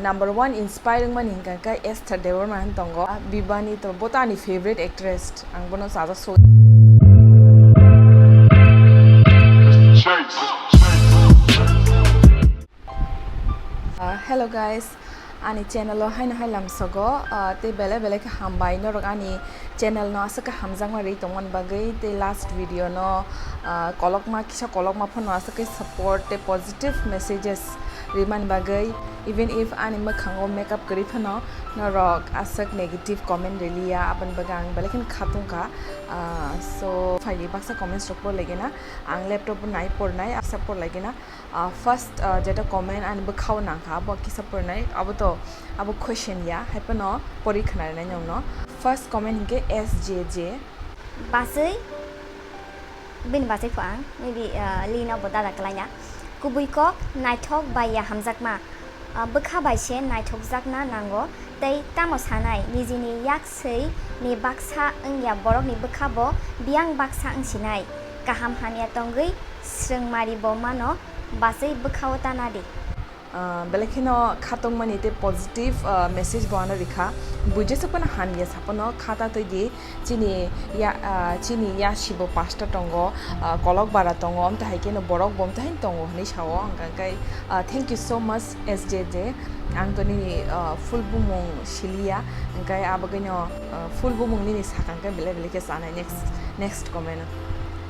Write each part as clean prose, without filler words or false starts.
Number one inspiring man hingga kai Esther Debbarma han tongo Biva ni to botani favorite actress ang bono saja so hello guys ani channel lo haina hailam sogo te bele ka hambai no rok ani channel no asaka hamjang ma ri tongman bagai te last video no kolok ma kisa kolok ma phone no asaka support te positive messages riman bagai even if ani ma khango makeup kari phano no rok asak negative comment relia apan bagang belekin khatung ka so faili baksa comments rok por legena ang laptop nai por nai accept por legena first jeta comment ani bakhaw nang kha bo kisa por nai abo question ya hapano pori khana nai nyong no first comment hinge sjj basai bin basai phang maybe lina boda la kalanya kubuiko naithok baya hamjakma bokha baise naithok jakna nango tei tamo sanai nijini yaksei ni baksa angya borok ni bokha bo biang baksa angsinai kaham hania tongui srengmari bo mano basai bokha tanadi belekino khatong mani te positive message bana rikha buje sapana hania sapano khata to di chini ya shibo pasta tongo kolok bara tongo am ta haike no borok bom ta hin tongo ni sawo angkai thank you so much sjj angtoni full bumung shilia angkai abagino full bumung ni sakangkai bele ke sana next comment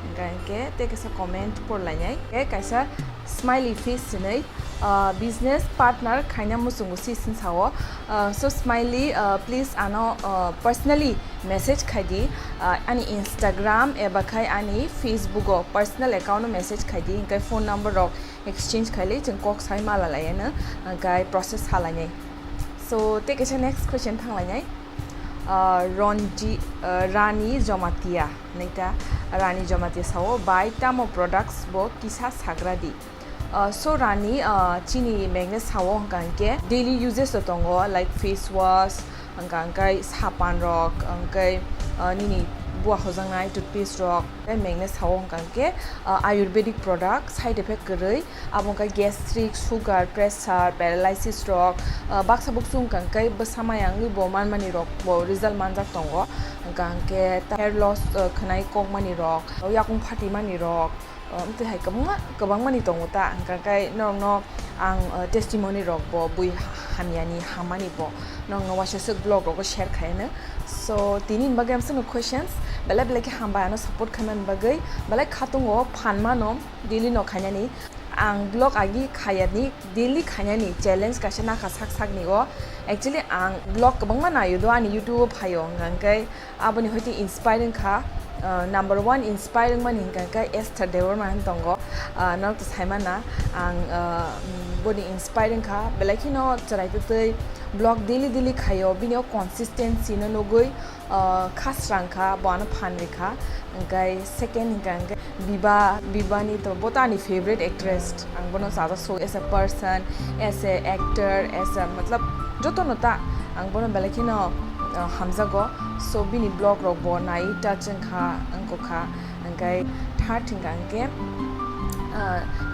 angkai te kesa comment por lanyai ke kaisa smiley face nei business partner khaina musungu si sin sawo so smiley please ano personally message khadi ani instagram eba khai ani facebook o personal account message khadi inkai phone number rok exchange khaile chung kok sai mala layena gai process halanyai so take a next question thanglanai rani jomatia neita rani jomatia sawo by tamo products bo kisa sagradi so rani chini magnets hawo hangke daily uses to tongo like face wash angkai sapan rock angkai nini bua hojangnai toothpaste rock magnets hawo hangke ayurvedic product side effect koroi abongkai gastric sugar pressure paralysis rock baksa boksung kangkai besamayang bo manmani rock bo result manjak tongo angke hair loss khnai kokmani rock yakung phati mani rock te hai kabang mani tonguta angkai no ang testimony rok bo bui hamiani hamani bo nong wasasuk blog rok share khaina so tinin bagam some questions bele ke hamba no support khanan bagai bele khatungo phanma nom daily no khanyani ang blog agi khayani daily khanyani challenge kasana kha sak ni go actually ang blog kabang mana yudo ani youtube phayo angkai aboni hoti inspiring kha number one inspiring man hingga kai Esther Debbarma han tongo nok to saimana ang body inspiring kha belakino charai te blog daily khayo binyo consistency no logoi khasrang kha bana phan rekha ngai second hingga Biva ni to botani favorite actress ang bono saja so as a person as a actor as a matlab joto nota ang bono belakino hamzago so bini blog rok bo nai touching kha angko kha angkai third thingangke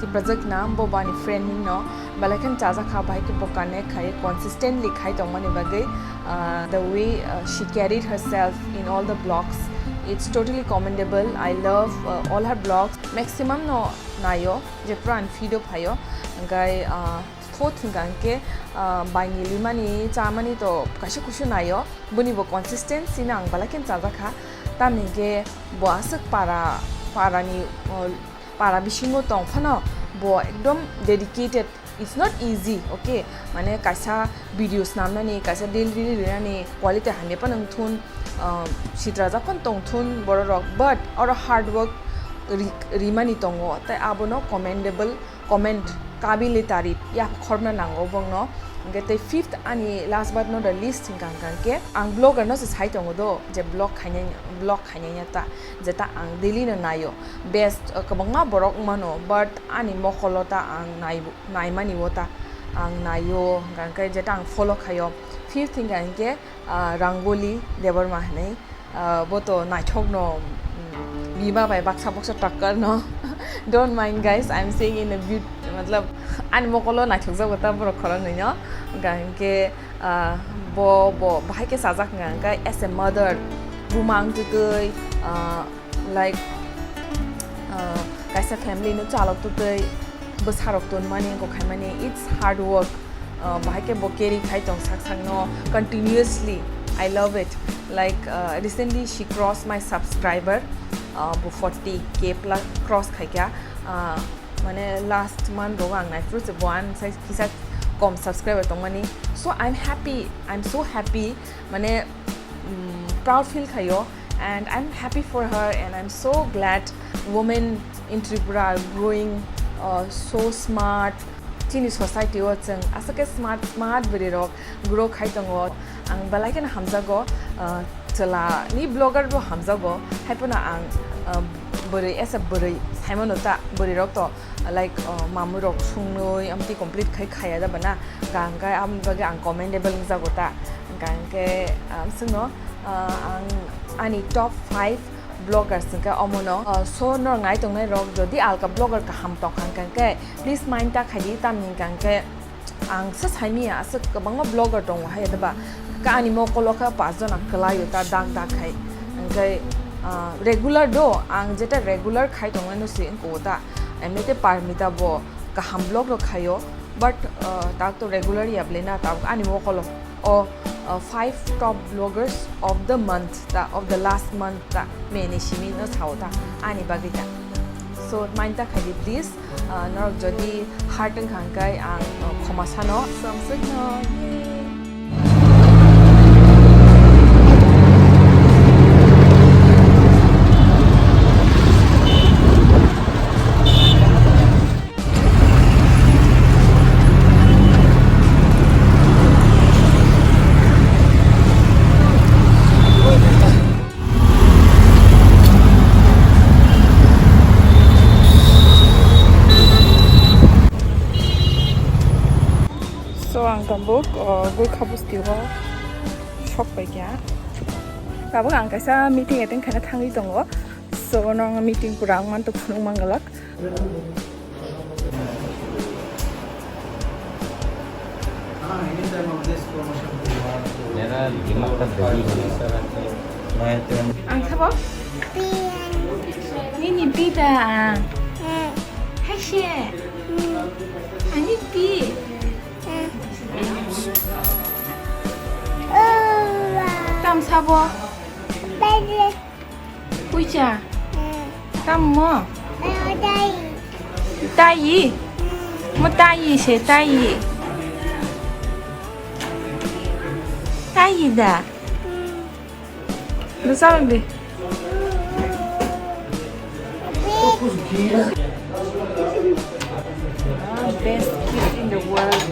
Tiprajwk Namm bo bani friend no balakan chaja kha bai ke bokane khai consistently khai tongmani bagai the way she carried herself in all the blogs it's totally commendable I love all her blogs maximum no nayo je pran video phayo angkai fourth thingangke by Nilima ni chamani to kashi kushu nayo buni bo consistency nang balaken chaja kha tamnge bo asak para bishingo tong phano bo ekdom dedicated it's not easy okay mane kaisa videos namnani kaisa daily ni quality hane panang thun sitra japon tong thun borok but or hard work rimani tongo tai abono commendable comment kabili tarif ya khorna nango bongno ngete fifth ani last but not the least thingangke ang blogger no se sai tongo do je blog khanya ta jeta ang daily na nayo best kabanga borok mano but ani mokolota ang nai mani wota ang nayo ngangke jeta ang follow khayo fifth thingangke Rangolee Debbarma nei boto naithok no Biva by baksa takkar no don't mind guys I'm saying in a मतलब आनी मकलो नाइथुकजाक गता बरक खरं nano गांके बो बाहाय के साजाक गांका as a mother बुमांग तुतै लाइक कायसा फैमिली नो चालक तुतै बसारक तोन माने को खाय माने इट्स हार्ड वर्क बाहाय के बोकेरी खाय तंग sak no continuously I love it like recently she crossed my subscriber 40k plus cross खाय क्या माने last month रो आं नाइ fruits one size किसा कम subscriber तंग माने so I'm so happy माने proud feel खायो and I'm happy for her and I'm so glad women in Tripura are growing so smart chini society o chang asake smart bari rok grow khai tango ang balai ken hamjago chela ni blogger ro hamjago haipona ang bari asa bari saimonota bari rok to like mamu rok sungnoi amti complete khai khaya da bana gangkai am bage ang commendable jagota gangke sungno ang ani top 5 bloggers ka omono so no ngai tong nai rok jodi alka blogger ka ham tok kan ke please mind ta khadi tam ning kan ke ang sa saimi asa ka bang blogger tong ha ya ba ka ani mo ko loka pa jona kala yu ta dang da khai ang ke regular do ang jeta regular khai tong no sin ko ta emete parmita bo ka ham blog ro khayo but ta to regular ya blena ta ani mo ko lo o 5 top bloggers of the month of the last month meni shimi no chauta ani bagita so mainta khadi please norok jodi heart and khankai ang khomasano samsugno gambuk goi khabus tiwa shop pai kya tabuk ang kaisa meeting ateng khana thangi tongo so nong meeting purang man to khunung mangalak anytime of this promotion मेरा दिमाग का दही मैं तो ang sabo ni pita hashi ani pi tam sabo puja tam mo tayi mo tayi se tayi da lu sao đi best gift in the world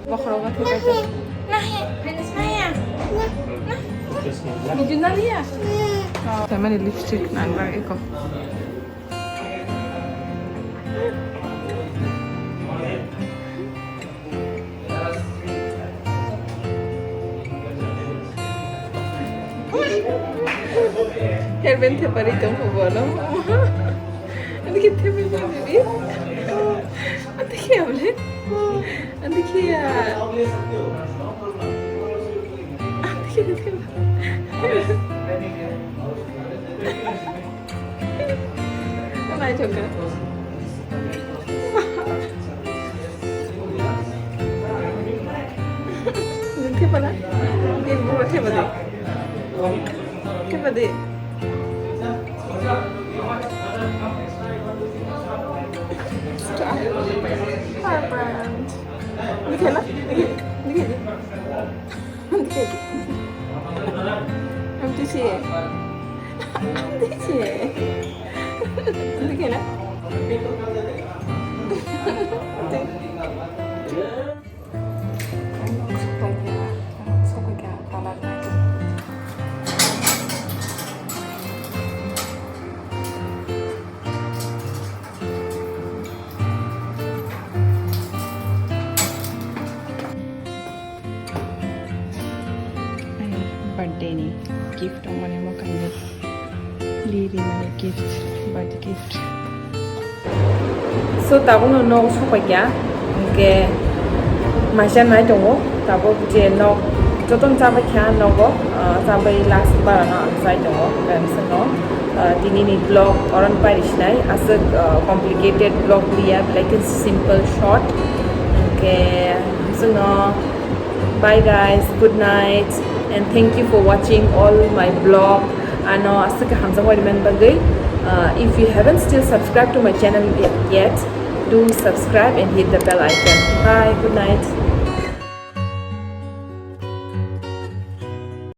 Bakroga kita aja. Nah ya, saya. Nah, ini nari ya. Saya mana lipstick nangbar eko. Herbent pari tum hobono. Andi kitte beli bibi. Andi kiyable. Andi kiya. Andi kiya. Mai choka. Ke pala? Ke bura ke bade. Ke bade. Hi brand. Dikhe na? Dikhe. Dikhe. Am dikhe. Dikhe. Dikhe na? birthday ni gift ang mana mo kanya liri mana gift birthday gift So tabung no sopai kya ke masan nai tongo tabo je no joton sabai kya no go sabai last bar na sai tongo kan sano dini ni blog oran parish nai as a complicated blog liya like a simple short ke sano bye guys, good night and thank you for watching all my blog. Ano asaka hamza wa remember gai if you haven't still subscribed to my channel yet, do subscribe and hit the bell icon. Bye, good night.